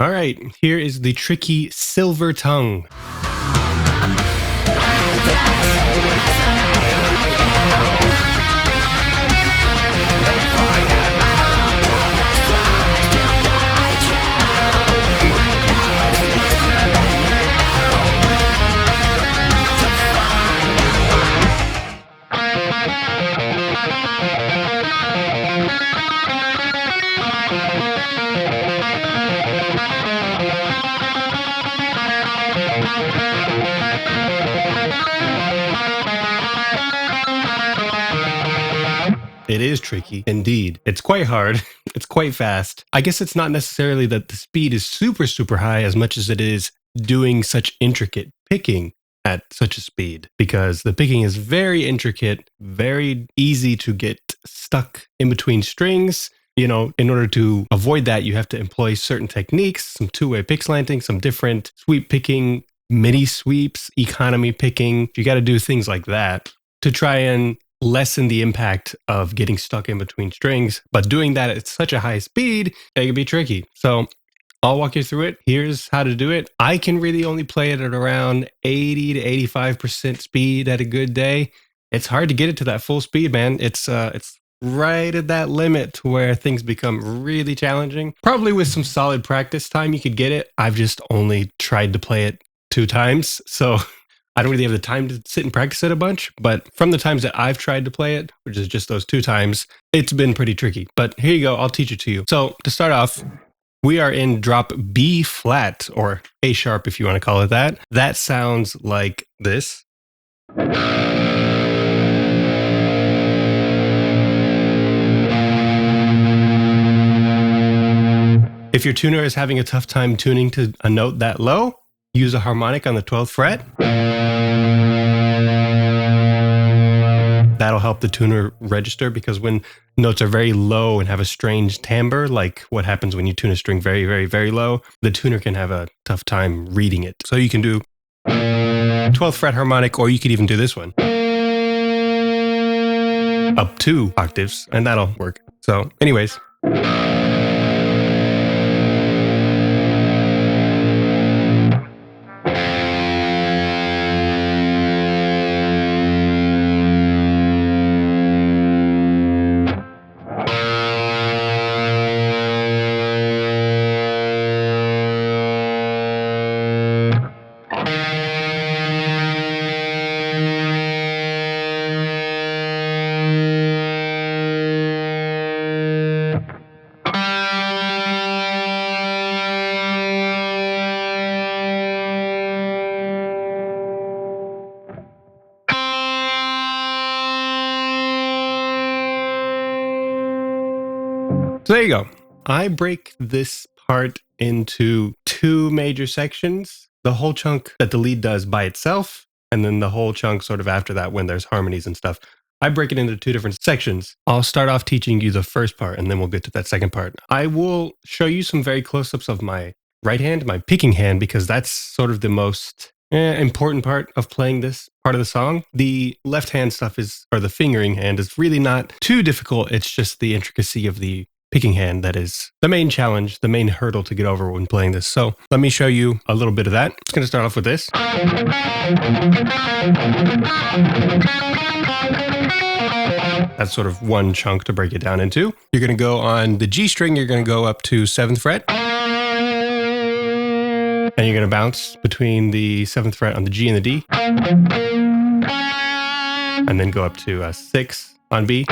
All right, here is the tricky silver tongue. It is tricky indeed. It's quite hard. It's quite fast. I guess it's not necessarily that the speed is super, super high as much as it is doing such intricate picking at such a speed, because the picking is very intricate, very easy to get stuck in between strings. You know, in order to avoid that, you have to employ certain techniques, some two-way pick slanting, some different sweep picking, midi sweeps, economy picking. You got to do things like that to try and lessen the impact of getting stuck in between strings. But doing that at such a high speed, it can be tricky. So I'll walk you through it. Here's how to do it. I can really only play it at around 80 to 85% speed at a good day. It's hard to get it to that full speed, man. It's right at that limit to where things become really challenging. Probably with some solid practice time, you could get it. I've just only tried to play it 2 times. So I don't really have the time to sit and practice it a bunch, but from the times that I've tried to play it, which is just those 2 times, it's been pretty tricky. But here you go, I'll teach it to you. So to start off, we are in drop B flat, or A sharp if you want to call it that. That sounds like this. If your tuner is having a tough time tuning to a note that low, use a harmonic on the 12th fret. That'll help the tuner register, because when notes are very low and have a strange timbre, like what happens when you tune a string very, very, very low, the tuner can have a tough time reading it. So you can do 12th fret harmonic, or you could even do this one. Up 2 octaves, and that'll work. So anyways. So there you go. I break this part into 2 major sections. The whole chunk that the lead does by itself, and then the whole chunk sort of after that when there's harmonies and stuff. I break it into 2 different sections. I'll start off teaching you the first part, and then we'll get to that second part. I will show you some very close-ups of my right hand, my picking hand, because that's sort of the most important part of playing this part of the song. The left hand stuff or the fingering hand is really not too difficult. It's just the intricacy of the picking hand that is the main challenge, the main hurdle to get over when playing this. So let me show you a little bit of that. It's going to start off with this. That's sort of one chunk to break it down into. You're going to go on the G string, you're going to go up to 7th fret. And you're going to bounce between the 7th fret on the G and the D. And then go up to 6 on B.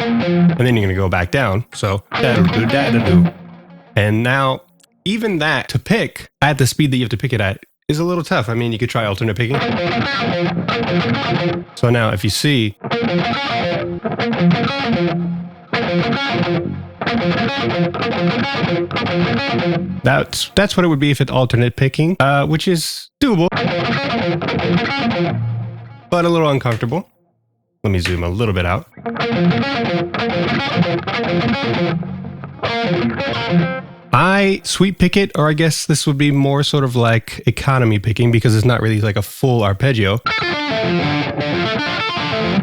And then you're going to go back down. So, da-do-do, da-do-do. And now, even that to pick at the speed that you have to pick it at is a little tough. I mean, you could try alternate picking. So now, if you see, that's what it would be if it's alternate picking, which is doable, but a little uncomfortable. Let me zoom a little bit out. I sweep pick it, or I guess this would be more sort of like economy picking, because it's not really like a full arpeggio.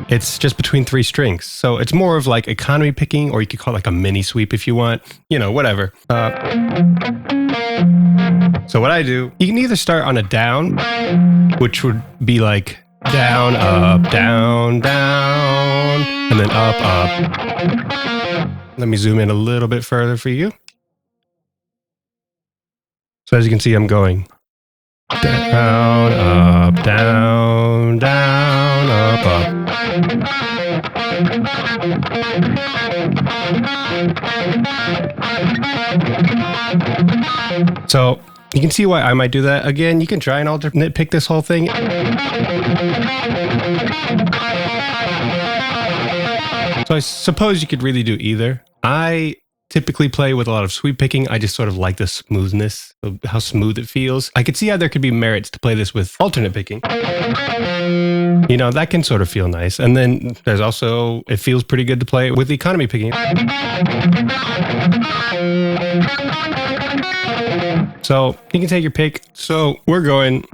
It's just between 3 strings. So it's more of like economy picking, or you could call it like a mini sweep if you want, you know, whatever. So what I do, you can either start on a down, which would be like down, up, down, down, and then up, up. Let me zoom in a little bit further for you. So as you can see, I'm going down, up, down, down, up, up. So you can see why I might do that. Again, you can try and alternate pick this whole thing. So I suppose you could really do either. I typically play with a lot of sweep picking. I just sort of like the smoothness of how smooth it feels. I could see how there could be merits to play this with alternate picking. You know, that can sort of feel nice. And then there's also, it feels pretty good to play with economy picking. So you can take your pick. So we're going,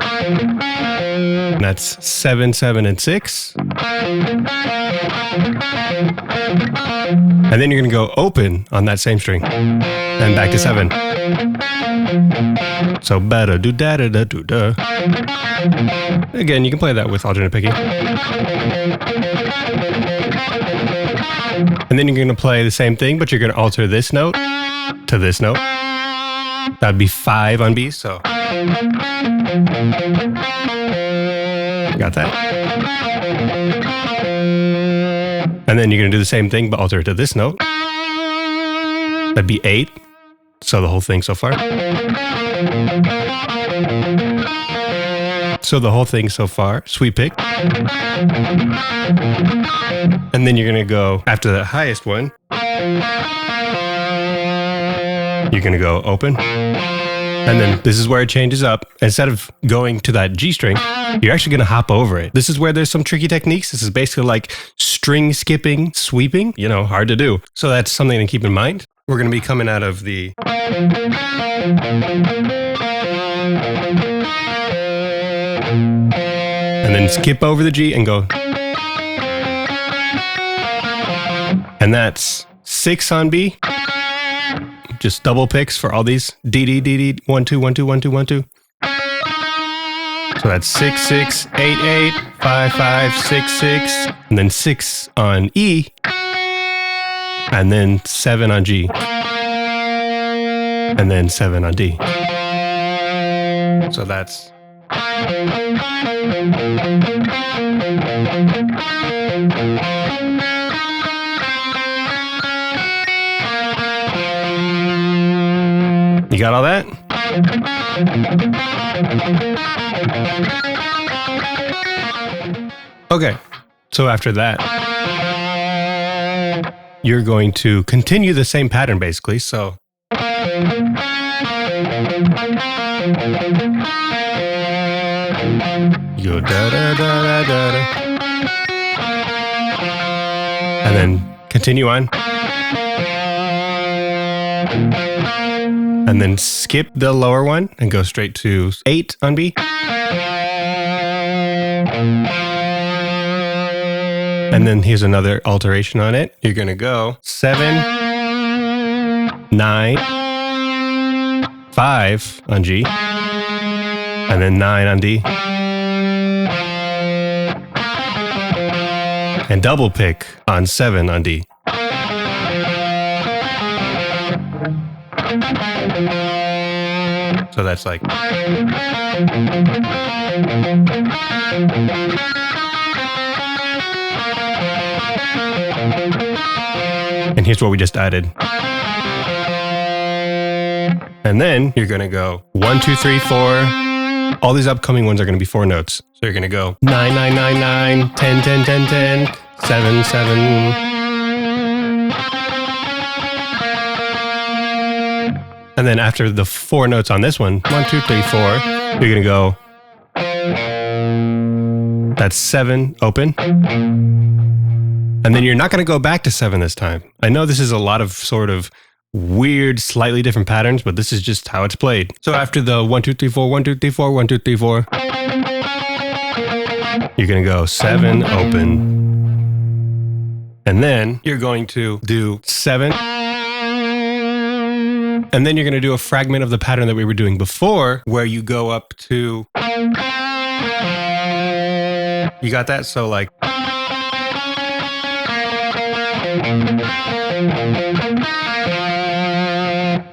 that's 7, 7, and 6. And then you're going to go open on that same string and back to 7. So better do da da da do da. Again, you can play that with alternate picking. And then you're going to play the same thing, but you're going to alter this note to this note. That'd be 5 on B, so. Got that? And then you're going to do the same thing, but alter it to this note. That'd be 8. So the whole thing so far. So the whole thing so far, sweep pick. And then you're going to go after the highest one. You're going to go open. And then this is where it changes up. Instead of going to that G string, you're actually going to hop over it. This is where there's some tricky techniques. This is basically like string skipping, sweeping, you know, hard to do. So that's something to keep in mind. We're going to be coming out of the and then skip over the G and go. And that's 6 on B. Just double picks for all these D D D D 1 2 1 2 1 2 1 2. So that's 6 6 8 8 5 5 6 6, and then 6 on E, and then 7 on G, and then 7 on D. So that's. You got all that? Okay, so after that, you're going to continue the same pattern basically. So you go da da da da da da, and then continue on. And then skip the lower one and go straight to 8 on B. And then here's another alteration on it. You're going to go 7, 9, 5 on G, and then 9 on D. And double pick on 7 on D. So that's like. And here's what we just added. And then you're going to go 1, 2, 3, 4. All these upcoming ones are going to be 4 notes. So you're going to go 9, 9, 9, 9, 10, 10, 10, 10, 7, 7. And then after the 4 notes on this one, 1, 2, 3, 4, you're going to go. That's 7, open. And then you're not going to go back to 7 this time. I know this is a lot of sort of weird, slightly different patterns, but this is just how it's played. So after the 1, 2, 3, 4, 1, 2, 3, 4, 1, 2, 3, 4, you're going to go 7, open. And then you're going to do 7. And then you're going to do a fragment of the pattern that we were doing before, where you go up to... You got that? So like...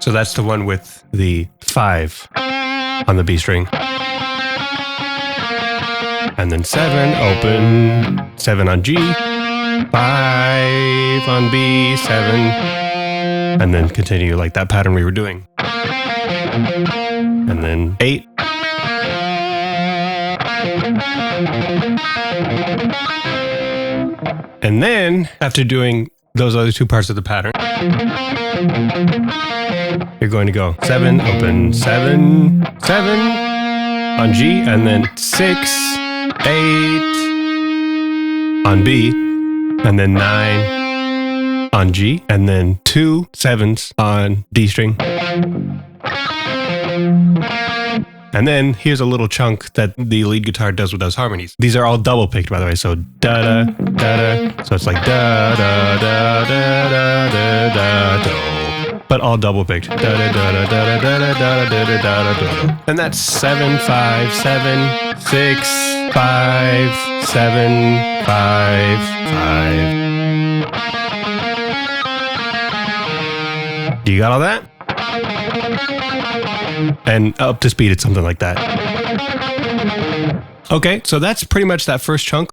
So that's the one with the 5 on the B string. And then 7, open, 7 on G, 5 on B, 7, and then continue like that pattern we were doing. And then 8. And then, after doing those other 2 parts of the pattern, you're going to go 7, open, 7, 7 on G, and then 6, 8 on B, and then 9 on G, and then 2 7s on D string. And then here's a little chunk that the lead guitar does with those harmonies. These are all double picked, by the way. So da da da da. So it's like da da da da da da da da, but all double picked. Da da da da da da da da da da da da. And that's 7 5 7 6 5 7 5 5. Do you got all that? And up to speed, it's something like that. Okay, so that's pretty much that first chunk.